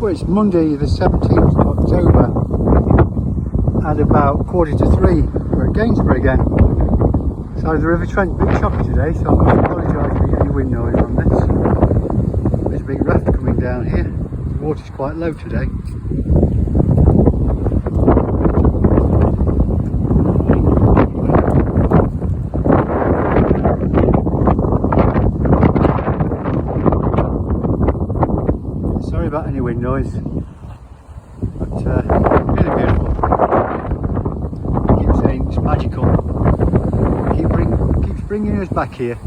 Well, it's Monday the 17th of October at about 2:45. We're at Gainsborough again. Side of the River Trent, a bit choppy today, so I'm going to apologise for any wind noise on this. There's a big raft coming down here. The water's quite low today. Sorry about any wind noise, but really beautiful. I keep saying it's magical. Keeps bringing us back here.